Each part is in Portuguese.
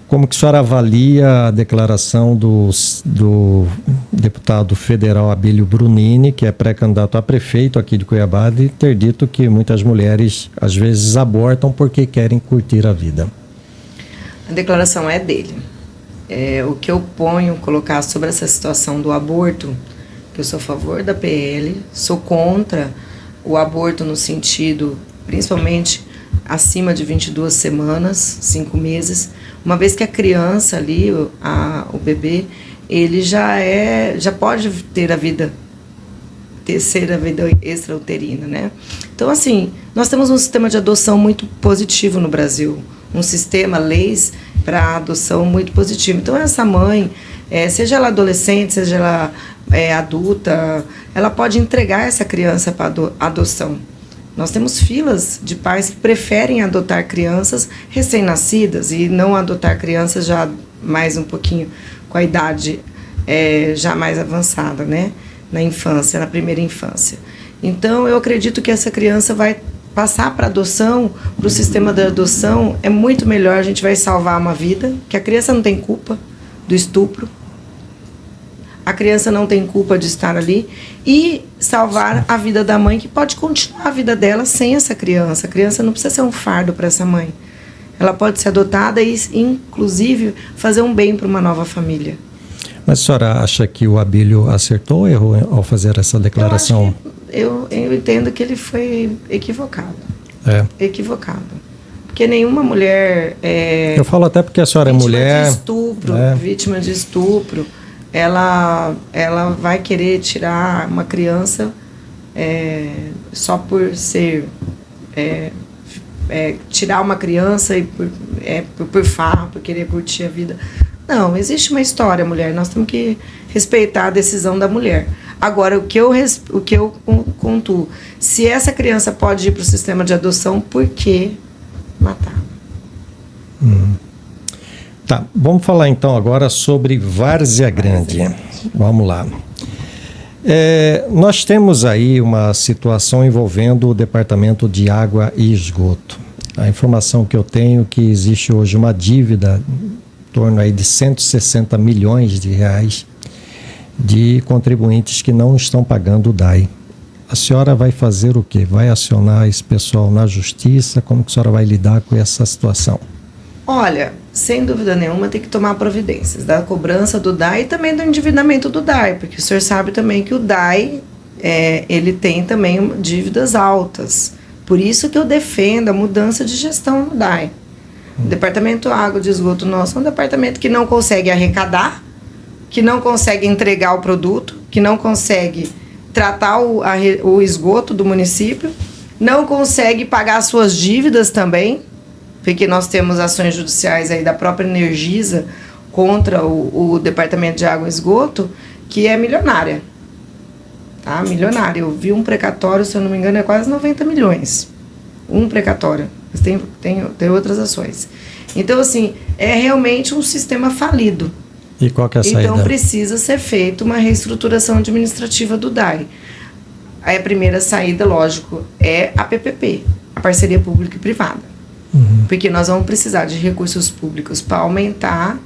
Como que a senhora avalia a declaração do deputado federal Abílio Brunini, que é pré-candidato a prefeito aqui de Cuiabá, de ter dito que muitas mulheres às vezes abortam porque querem curtir a vida? A declaração é dele. O que eu colocar sobre essa situação do aborto, que eu sou a favor da PL, sou contra o aborto no sentido, principalmente acima de 22 semanas, 5 meses, uma vez que a criança ali, o bebê, ele já pode ter a vida extrauterina, né? Então, assim, nós temos um sistema de adoção muito positivo no Brasil, um sistema, leis para adoção muito positivo. Então, essa mãe, seja ela adolescente, seja ela adulta, ela pode entregar essa criança para adoção. Nós temos filas de pais que preferem adotar crianças recém-nascidas e não adotar crianças já mais um pouquinho com a idade já mais avançada, né? Na infância, na primeira infância. Então, eu acredito que essa criança vai passar para adoção, para o sistema da adoção, é muito melhor, a gente vai salvar uma vida, que a criança não tem culpa do estupro, a criança não tem culpa de estar ali, e salvar a vida da mãe, que pode continuar a vida dela sem essa criança. A criança não precisa ser um fardo para essa mãe. Ela pode ser adotada e, inclusive, fazer um bem para uma nova família. Mas a senhora acha que o Abílio acertou ou errou ao fazer essa declaração? Eu entendo que ele foi equivocado. Equivocado. Porque nenhuma mulher... eu falo até porque a senhora é mulher... Vítima de estupro, ela vai querer tirar uma criança só por ser... tirar uma criança e por farra, por querer curtir a vida. Não, existe uma história, mulher. Nós temos que respeitar a decisão da mulher. Agora, o que eu contuo, se essa criança pode ir para o sistema de adoção, por que matar? Tá, vamos falar então agora sobre Várzea Grande. Vamos lá. Nós temos aí uma situação envolvendo o Departamento de Água e Esgoto. A informação que eu tenho é que existe hoje uma dívida em torno aí de 160 milhões de reais de contribuintes que não estão pagando o DAI. A senhora vai fazer o quê? Vai acionar esse pessoal na justiça? Como que a senhora vai lidar com essa situação? Olha, sem dúvida nenhuma tem que tomar providências da cobrança do DAI e também do endividamento do DAI, porque o senhor sabe também que o DAI, ele tem também dívidas altas. Por isso que eu defendo a mudança de gestão no DAI. O Departamento Água de Esgoto nosso é um departamento que não consegue arrecadar, que não consegue entregar o produto, que não consegue tratar o esgoto do município, não consegue pagar suas dívidas também, porque nós temos ações judiciais aí da própria Energisa contra o Departamento de Água e Esgoto, que é milionária. Tá? Milionária. Eu vi um precatório, se eu não me engano, é quase 90 milhões. Um precatório. Mas tem outras ações. Então, assim, é realmente um sistema falido. E qual que é a saída? Então, precisa ser feita uma reestruturação administrativa do DAI. Aí a primeira saída, lógico, é a PPP, a parceria pública e privada. Porque nós vamos precisar de recursos públicos para aumentar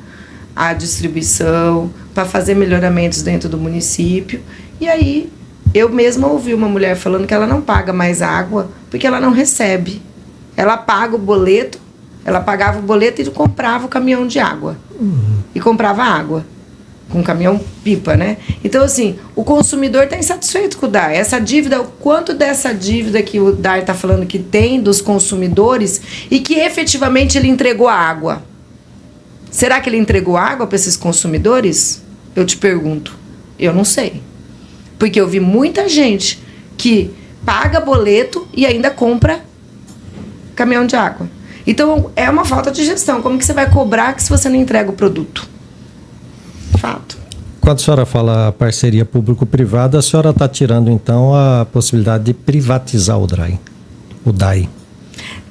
a distribuição, para fazer melhoramentos dentro do município. E aí, eu mesma ouvi uma mulher falando que ela não paga mais água porque ela não recebe. Ela paga o boleto, ela pagava o boleto e comprava o caminhão de água. E comprava água, com caminhão pipa, né? Então, assim, o consumidor está insatisfeito com o DAI. Essa dívida, o quanto dessa dívida que o DAI está falando que tem dos consumidores e que efetivamente ele entregou a água. Será que ele entregou água para esses consumidores? Eu te pergunto. Eu não sei. Porque eu vi muita gente que paga boleto e ainda compra caminhão de água. Então, é uma falta de gestão. Como que você vai cobrar se você não entrega o produto? Fato. Quando a senhora fala parceria público-privada, a senhora está tirando, então, a possibilidade de privatizar o DAI.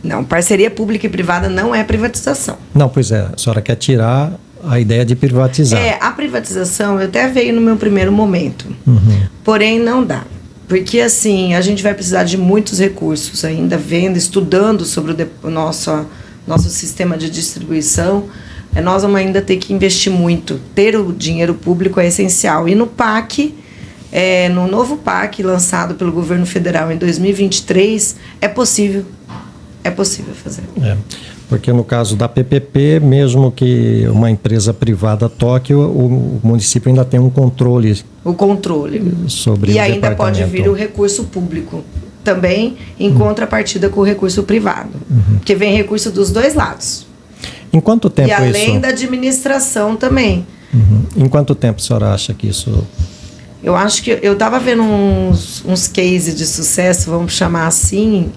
Não, parceria pública e privada não é privatização. Não, pois é. A senhora quer tirar a ideia de privatizar. A privatização até veio no meu primeiro momento. Porém, não dá. Porque, assim, a gente vai precisar de muitos recursos ainda, estudando sobre o nosso sistema de distribuição, nós vamos ainda ter que investir muito. Ter o dinheiro público é essencial. E no PAC, no novo PAC lançado pelo governo federal em 2023, é possível fazer. Porque no caso da PPP, mesmo que uma empresa privada toque, o município ainda tem um controle. O controle. Sobre e o ainda pode vir o recurso público. Também em contrapartida com o recurso privado. Porque vem recurso dos dois lados. Em quanto tempo isso? E além da administração também. Em quanto tempo a senhora acha que isso... Eu acho que eu estava vendo uns cases de sucesso, vamos chamar assim.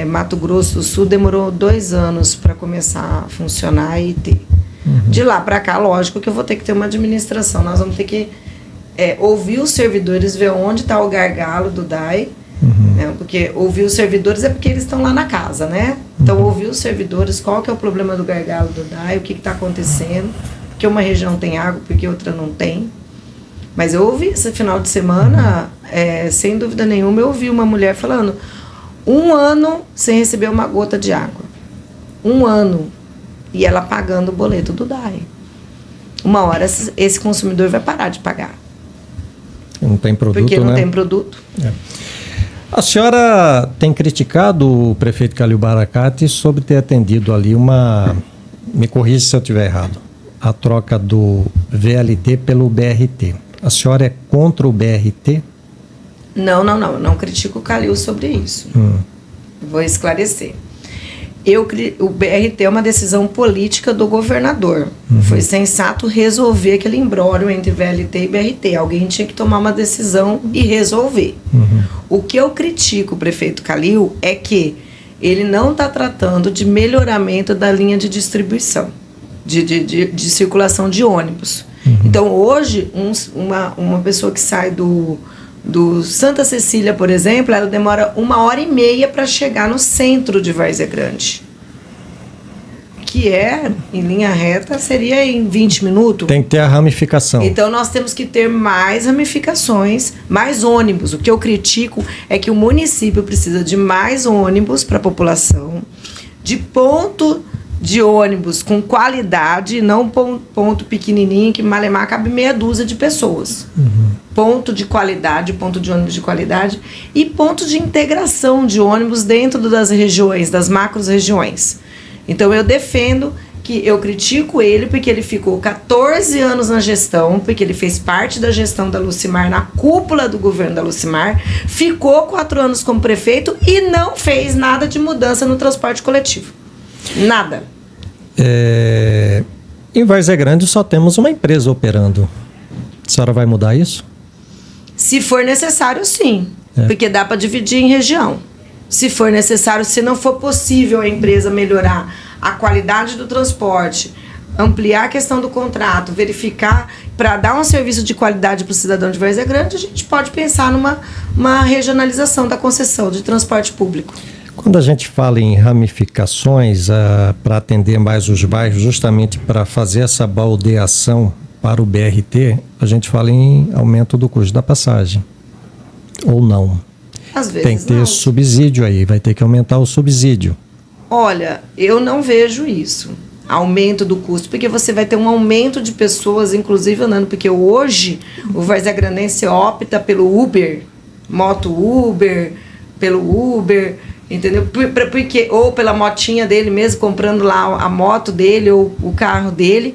Mato Grosso do Sul demorou 2 anos para começar a funcionar e ter. De lá para cá, lógico que eu vou ter que ter uma administração. Nós vamos ter que ouvir os servidores, ver onde está o gargalo do DAI. Né? Porque ouvir os servidores é porque eles estão lá na casa, né? Então, ouvir os servidores, qual que é o problema do gargalo do DAI, o que está acontecendo, porque uma região tem água, porque outra não tem. Mas eu ouvi esse final de semana, sem dúvida nenhuma, eu ouvi uma mulher falando 1 ano sem receber uma gota de água. 1 ano. E ela pagando o boleto do DAI. Uma hora esse consumidor vai parar de pagar. Não tem produto, porque não tem produto. A senhora tem criticado o prefeito Calil Baracate sobre ter atendido ali me corrija se eu estiver errado, a troca do VLT pelo BRT. A senhora é contra o BRT? Não critico o Calil sobre isso. Vou esclarecer. O BRT é uma decisão política do governador. Foi sensato resolver aquele imbróglio entre VLT e BRT. Alguém tinha que tomar uma decisão e resolver. O que eu critico o prefeito Calil é que ele não está tratando de melhoramento da linha de distribuição, de circulação de ônibus. Então, hoje, uma pessoa que sai do Santa Cecília, por exemplo, ela demora 1h30 para chegar no centro de Várzea Grande. Que em linha reta, seria em 20 minutos. Tem que ter a ramificação. Então, nós temos que ter mais ramificações, mais ônibus. O que eu critico é que o município precisa de mais ônibus para a população, de ponto de ônibus com qualidade, não ponto pequenininho que malemar cabe meia dúzia de pessoas. Ponto de qualidade, ponto de ônibus de qualidade e ponto de integração de ônibus dentro das regiões, das macro-regiões. Então eu defendo que eu critico ele porque ele ficou 14 anos na gestão, porque ele fez parte da gestão da Lucimar, na cúpula do governo da Lucimar, ficou 4 anos como prefeito e não fez nada de mudança no transporte coletivo. Nada. Em Várzea Grande só temos uma empresa operando. A senhora vai mudar isso? Se for necessário, sim. Porque dá para dividir em região. Se for necessário, se não for possível a empresa melhorar a qualidade do transporte, ampliar a questão do contrato, verificar, para dar um serviço de qualidade para o cidadão de Várzea Grande, a gente pode pensar numa regionalização da concessão de transporte público. Quando a gente fala em ramificações para atender mais os bairros, justamente para fazer essa baldeação para o BRT, a gente fala em aumento do custo da passagem. Ou não? Às vezes tem que ter não. Subsídio aí, vai ter que aumentar o subsídio. Olha, eu não vejo isso. Aumento do custo, porque você vai ter um aumento de pessoas, inclusive andando, porque hoje o varzegrandense opta pelo Uber, moto Uber, pelo Uber, entendeu? Porque, ou pela motinha dele mesmo, comprando lá a moto dele ou o carro dele,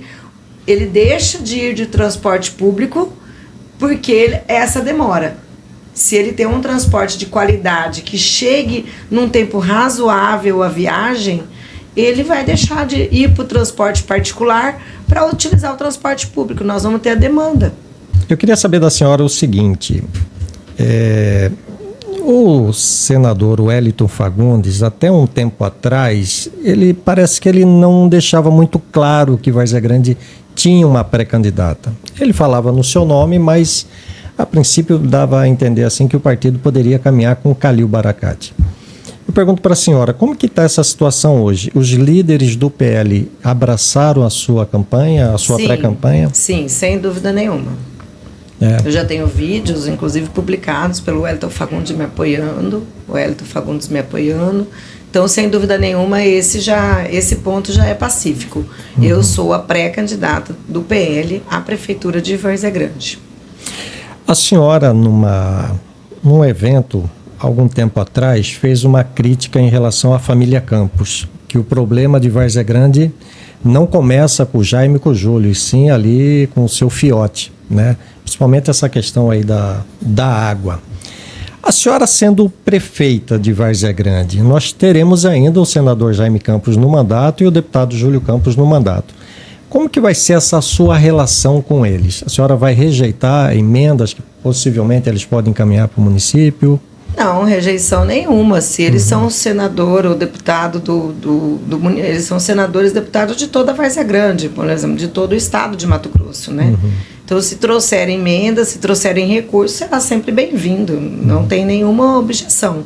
ele deixa de ir de transporte público porque essa demora. Se ele tem um transporte de qualidade que chegue num tempo razoável a viagem, ele vai deixar de ir para o transporte particular para utilizar o transporte público. Nós vamos ter a demanda. Eu queria saber da senhora o seguinte. O senador Wellington Fagundes, até um tempo atrás, parece que ele não deixava muito claro que Várzea Grande tinha uma pré-candidata. Ele falava no seu nome, mas a princípio dava a entender assim que o partido poderia caminhar com o Calil Baracate. Eu pergunto para a senhora, como que está essa situação hoje? Os líderes do PL abraçaram a sua campanha, a sua pré-campanha? Sim, sem dúvida nenhuma. Eu já tenho vídeos, inclusive publicados pelo Wellington Fagundes me apoiando, Então, sem dúvida nenhuma, esse ponto já é pacífico. Eu sou a pré-candidata do PL à Prefeitura de Várzea Grande. A senhora, num evento, algum tempo atrás, fez uma crítica em relação à família Campos, que o problema de Várzea Grande não começa com o Jaime e com o Júlio, e sim ali com o seu fiote, né? Principalmente essa questão aí da água. A senhora sendo prefeita de Várzea Grande, nós teremos ainda o senador Jaime Campos no mandato e o deputado Júlio Campos no mandato. Como que vai ser essa sua relação com eles? A senhora vai rejeitar emendas que possivelmente eles podem encaminhar para o município? Não, rejeição nenhuma. Se eles são senador ou deputado eles são senadores e deputados de toda a Várzea Grande, por exemplo, de todo o estado de Mato Grosso, né? Então, se trouxerem emendas, se trouxerem recursos, será sempre bem-vindo. Não tem nenhuma objeção.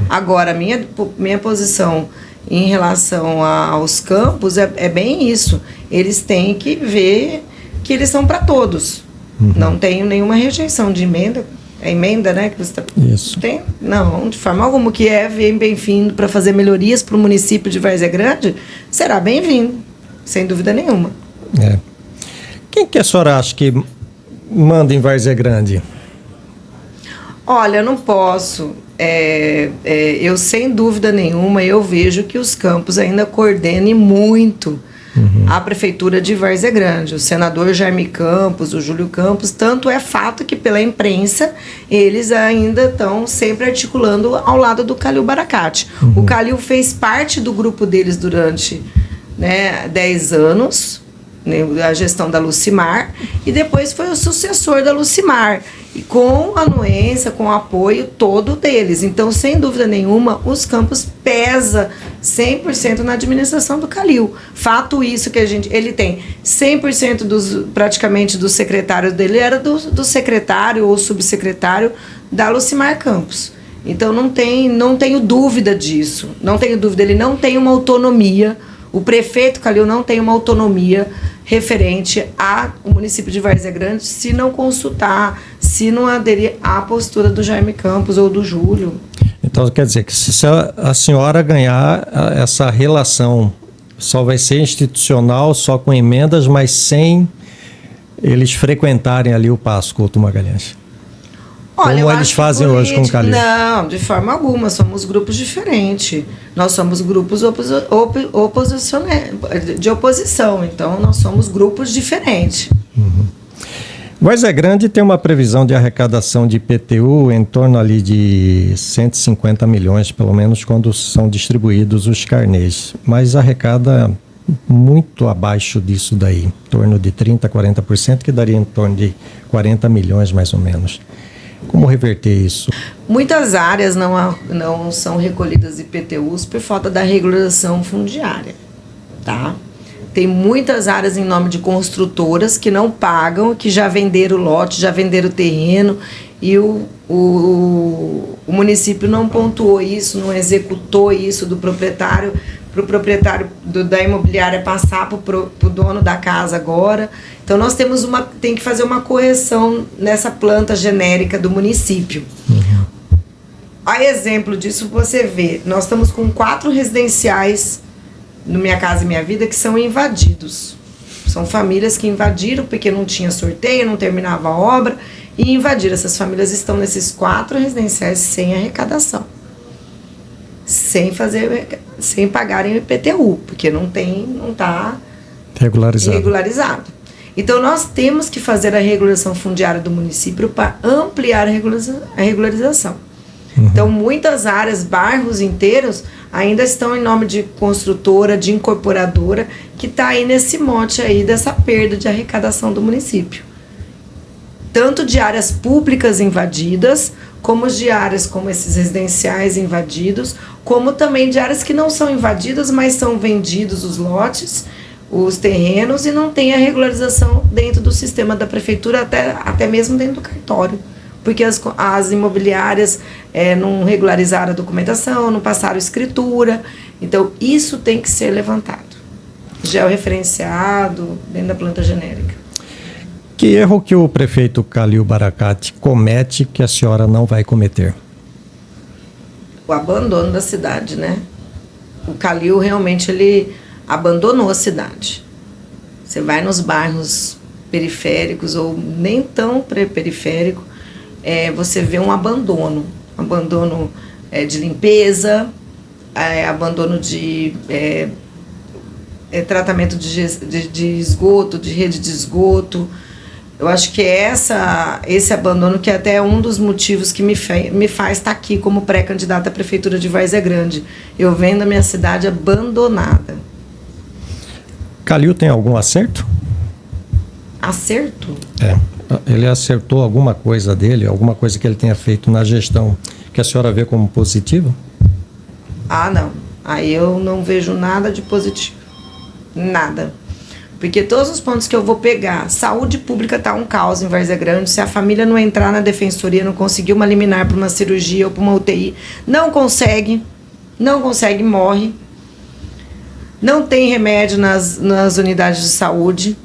Agora, minha posição em relação aos campos é bem isso. Eles têm que ver que eles são para todos. Não tenho nenhuma rejeição de emenda. É emenda, né? Que você Isso. Tem? Não, de forma alguma. O que é bem-vindo para fazer melhorias para o município de Várzea Grande, será bem-vindo, sem dúvida nenhuma. Quem que a senhora acha que manda em Várzea Grande? Olha, eu não posso. Eu, sem dúvida nenhuma, eu vejo que os campos ainda coordenem muito a Prefeitura de Várzea Grande. O senador Jaime Campos, o Júlio Campos, tanto é fato que pela imprensa eles ainda estão sempre articulando ao lado do Calil Baracate. O Calil fez parte do grupo deles durante 10 anos, a gestão da Lucimar, e depois foi o sucessor da Lucimar, e com a anuência, com o apoio todo deles. Então, sem dúvida nenhuma, os campos pesa 100% na administração do Calil. Fato isso que ele tem 100% praticamente dos secretários dele era do secretário ou subsecretário da Lucimar Campos. Então, não tenho dúvida disso. Não tenho dúvida, ele não tem uma autonomia. O prefeito Calil não tem uma autonomia referente ao município de Várzea Grande se não consultar, se não aderir à postura do Jaime Campos ou do Júlio. Então, quer dizer que se a senhora ganhar, essa relação só vai ser institucional, só com emendas, mas sem eles frequentarem ali o Paço Couto Magalhães. Olha, como eles fazem hoje com o Calil? Não, de forma alguma. Somos grupos diferentes. Nós somos grupos de oposição. Então, nós somos grupos diferentes. Várzea Grande tem uma previsão de arrecadação de IPTU em torno ali de 150 milhões, pelo menos, quando são distribuídos os carnês. Mas arrecada muito abaixo disso daí, em torno de 30%, 40%, que daria em torno de 40 milhões, mais ou menos. Como reverter isso? Muitas áreas não são recolhidas IPTUs por falta da regularização fundiária, tá? Tem muitas áreas em nome de construtoras que não pagam, que já venderam o lote, já venderam o terreno, e o município não pontuou isso, não executou isso do proprietário, para o proprietário da imobiliária passar para o dono da casa agora. Então, nós tem que fazer uma correção nessa planta genérica do município. A exemplo disso, você vê, nós estamos com 4 residenciais no Minha Casa e Minha Vida que são invadidos. São famílias que invadiram porque não tinha sorteio, não terminava a obra, e invadiram. Essas famílias estão nesses 4 residenciais sem arrecadação. Sem pagarem o IPTU, porque não está regularizado. Então, nós temos que fazer a regularização fundiária do município para ampliar a regularização. Então, muitas áreas, bairros inteiros, ainda estão em nome de construtora, de incorporadora, que está aí nesse mote aí dessa perda de arrecadação do município. Tanto de áreas públicas invadidas, como de áreas como esses residenciais invadidos, como também de áreas que não são invadidas, mas são vendidos os lotes, os terrenos, e não tem a regularização dentro do sistema da prefeitura, até mesmo dentro do cartório. Porque as imobiliárias não regularizaram a documentação, não passaram escritura. Então, isso tem que ser levantado. Georreferenciado dentro da planta genérica. Que erro que o prefeito Calil Baracate comete que a senhora não vai cometer? O abandono da cidade, né? O Calil realmente ele abandonou a cidade. Você vai nos bairros periféricos ou nem tão periférico, você vê um abandono de limpeza, abandono de tratamento de esgoto, de rede de esgoto. Eu acho que esse abandono que é até um dos motivos que me faz estar aqui como pré-candidata à Prefeitura de Várzea Grande. Eu venho da minha cidade abandonada. Calil tem algum acerto? Acerto? Ele acertou alguma coisa dele, alguma coisa que ele tenha feito na gestão que a senhora vê como positivo? Não. Aí eu não vejo nada de positivo. Nada. Porque todos os pontos que eu vou pegar, saúde pública está um caos em Várzea Grande. Se a família não entrar na defensoria, não conseguir uma liminar para uma cirurgia ou para uma UTI, não consegue, morre. Não tem remédio nas unidades de saúde.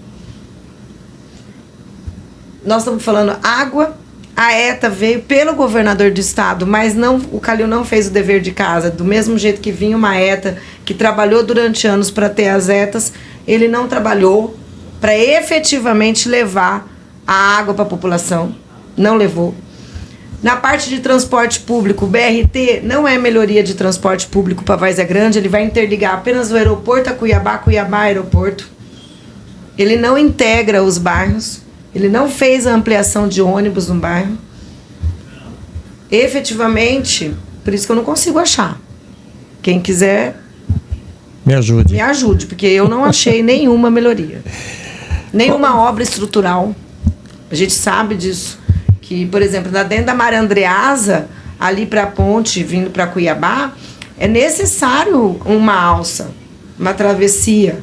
Nós estamos falando água. A ETA veio pelo governador do estado, mas o Calil não fez o dever de casa. Do mesmo jeito que vinha uma ETA que trabalhou durante anos para ter as ETAs, ele não trabalhou para efetivamente levar a água para a população. Não levou. Na parte de transporte público, o BRT não é melhoria de transporte público para Várzea Grande, ele vai interligar apenas o aeroporto a Cuiabá, Cuiabá aeroporto. Ele não integra os bairros. Ele não fez a ampliação de ônibus no bairro. Efetivamente, por isso que eu não consigo achar. Quem quiser, me ajude. Me ajude, porque eu não achei nenhuma melhoria. Nenhuma obra estrutural. A gente sabe disso. Que, por exemplo, dentro da Maria Andreasa, ali para a ponte, vindo para Cuiabá, é necessário uma alça, uma travessia.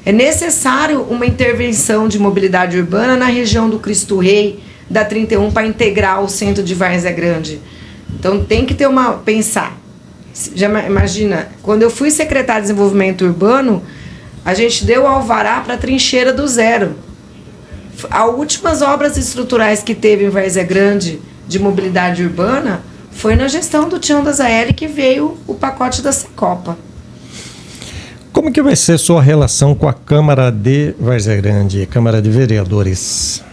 É necessário uma intervenção de mobilidade urbana na região do Cristo Rei, da 31, para integrar o centro de Várzea Grande. Então, tem que ter pensar. Já imagina, quando eu fui secretária de Desenvolvimento Urbano, a gente deu alvará para a trincheira do zero. As últimas obras estruturais que teve em Várzea Grande de mobilidade urbana foi na gestão do Tião da Zaeli que veio o pacote da Secopa. Como que vai ser sua relação com a Câmara de Várzea Grande, Câmara de Vereadores?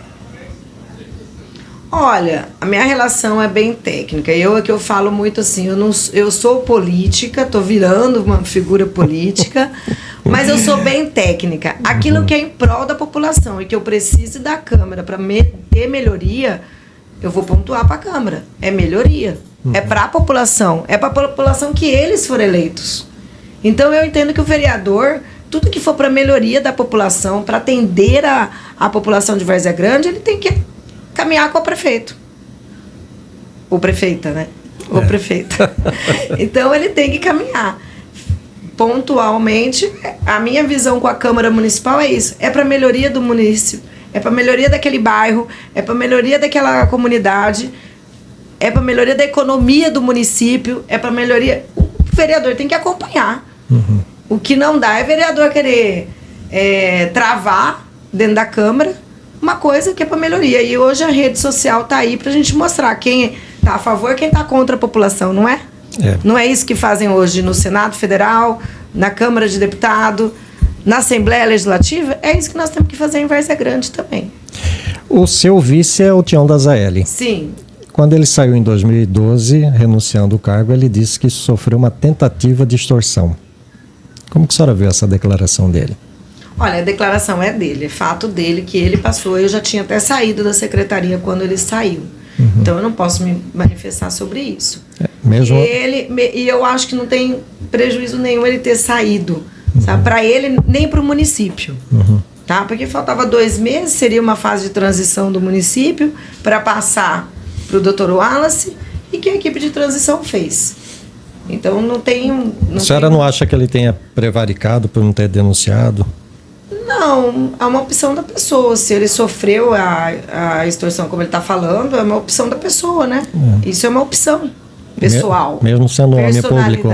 Olha, a minha relação é bem técnica. Eu falo muito assim, eu sou política, estou virando uma figura política, mas eu sou bem técnica. Aquilo que é em prol da população e que eu preciso da Câmara para ter melhoria, eu vou pontuar para a Câmara. É melhoria. É para a população. É para a população que eles foram eleitos. Então eu entendo que o vereador, tudo que for para melhoria da população, para atender a população de Várzea Grande, ele tem que caminhar com o prefeito. Ou prefeita, né? Ou prefeita. Então ele tem que caminhar. Pontualmente, a minha visão com a Câmara Municipal é isso. É para melhoria do município, é para melhoria daquele bairro, é para melhoria daquela comunidade, é para melhoria da economia do município, é para melhoria... O vereador tem que acompanhar. Uhum. O que não dá é vereador querer travar dentro da Câmara uma coisa que é para melhoria. E hoje a rede social está aí para a gente mostrar quem está a favor e quem está contra a população, não é? Não é isso que fazem hoje no Senado Federal, na Câmara de Deputado, na Assembleia Legislativa? É isso que nós temos que fazer em Várzea Grande também. O seu vice é o Tião da Zaeli. Sim. Quando ele saiu em 2012, renunciando o cargo, ele disse que sofreu uma tentativa de extorsão. Como que a senhora viu essa declaração dele? Olha, a declaração é dele, é fato dele que ele passou. Eu já tinha até saído da secretaria quando ele saiu. Uhum. Então eu não posso me manifestar sobre isso. Mesmo... E eu acho que não tem prejuízo nenhum ele ter saído, sabe? Para ele, nem para o município. Uhum. Tá? Porque faltava 2 meses, seria uma fase de transição do município para passar para o Dr. Wallace, e que a equipe de transição fez. Então não tem... A senhora não acha que ele tenha prevaricado por não ter denunciado? Não, é uma opção da pessoa. Se ele sofreu a extorsão, como ele está falando, é uma opção da pessoa, né? Isso é uma opção pessoal. Mesmo sendo um homem público.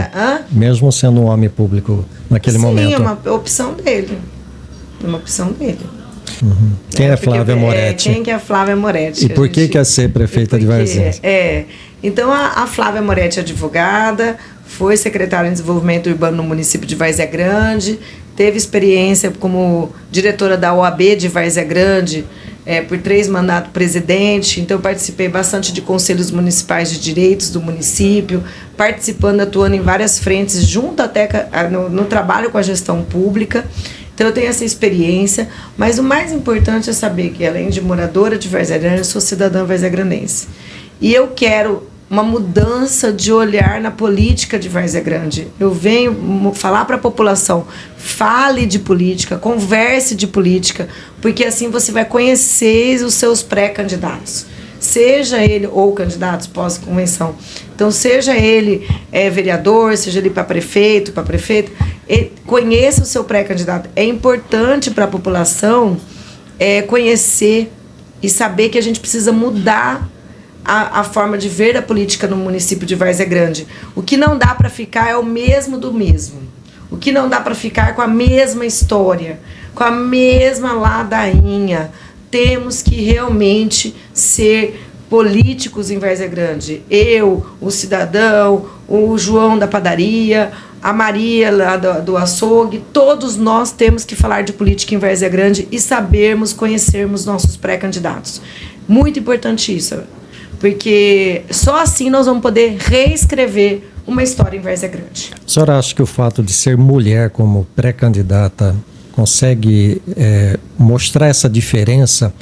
Mesmo sendo um homem público naquele momento. Sim, é uma opção dele. É uma opção dele. Uhum. Quem é Flávia Moretti? Quem que é Flávia Moretti? E por que quer ser prefeita de Várzea? Então a Flávia Moretti é advogada, foi secretária de Desenvolvimento Urbano no município de Várzea Grande, teve experiência como diretora da OAB de Várzea Grande, por 3 mandatos presidente, então eu participei bastante de conselhos municipais de direitos do município, participando, atuando em várias frentes, junto até no trabalho com a gestão pública. Então eu tenho essa experiência, mas o mais importante é saber que, além de moradora de Várzea Grande, eu sou cidadã varzea-grandense. E eu quero uma mudança de olhar na política de Várzea Grande. Eu venho falar para a população, fale de política, converse de política, porque assim você vai conhecer os seus pré-candidatos. Seja ele, ou candidatos pós-convenção. Então, seja ele vereador, seja ele para prefeito, conheça o seu pré-candidato. É importante para a população conhecer e saber que a gente precisa mudar a forma de ver a política no município de Várzea Grande. O que não dá para ficar é o mesmo do mesmo. O que não dá para ficar com a mesma história, com a mesma ladainha. Temos que realmente ser políticos em Várzea Grande. Eu, o cidadão, o João da padaria, a Maria lá do açougue, todos nós temos que falar de política em Várzea Grande e sabermos, conhecermos nossos pré-candidatos. Muito importante isso, porque só assim nós vamos poder reescrever uma história em Várzea Grande. A senhora acha que o fato de ser mulher como pré-candidata consegue mostrar essa diferença,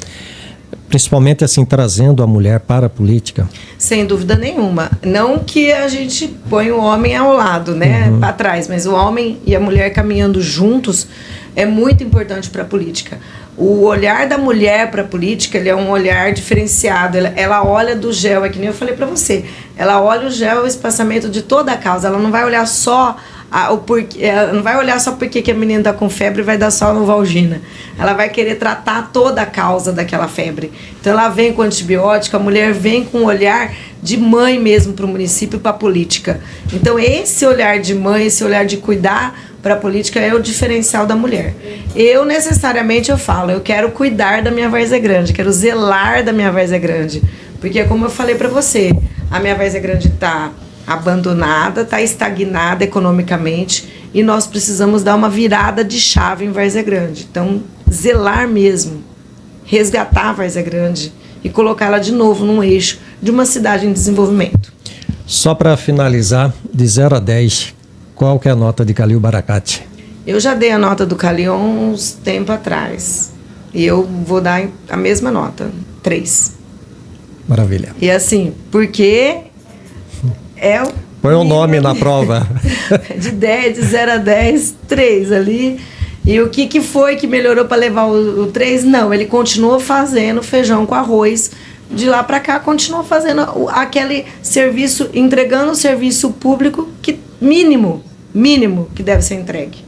principalmente assim trazendo a mulher para a política? Sem dúvida nenhuma. Não que a gente põe o homem ao lado, né, para trás, mas o homem e a mulher caminhando juntos é muito importante para a política. O olhar da mulher para a política, ele é um olhar diferenciado. Ela olha do gel, é que nem eu falei para você. Ela olha o gel, o espaçamento de toda a causa. Ela não vai olhar só o porquê, ela não vai olhar só porque que a menina está com febre e vai dar só Novalgina. Ela vai querer tratar toda a causa daquela febre. Então ela vem com antibiótico, a mulher vem com um olhar de mãe mesmo para o município e para a política. Então esse olhar de mãe, esse olhar de cuidar para a política é o diferencial da mulher. Eu necessariamente falo, eu quero cuidar da minha Várzea Grande, quero zelar da minha Várzea Grande, porque como eu falei para você, a minha Várzea Grande está abandonada, está estagnada economicamente e nós precisamos dar uma virada de chave em Várzea Grande. Então, zelar mesmo, resgatar a Várzea Grande e colocá-la de novo num eixo de uma cidade em desenvolvimento. Só para finalizar, de 0 a 10, qual que é a nota de Khalil Baracate? Eu já dei a nota do Khalil uns tempo atrás. E eu vou dar a mesma nota, 3. Maravilha. E assim, porque põe o nome na prova. De 10, de 0 a 10, 3 ali. E o que foi que melhorou para levar o 3? Não, ele continuou fazendo feijão com arroz. De lá para cá, continuou fazendo aquele serviço, entregando o serviço público que mínimo que deve ser entregue.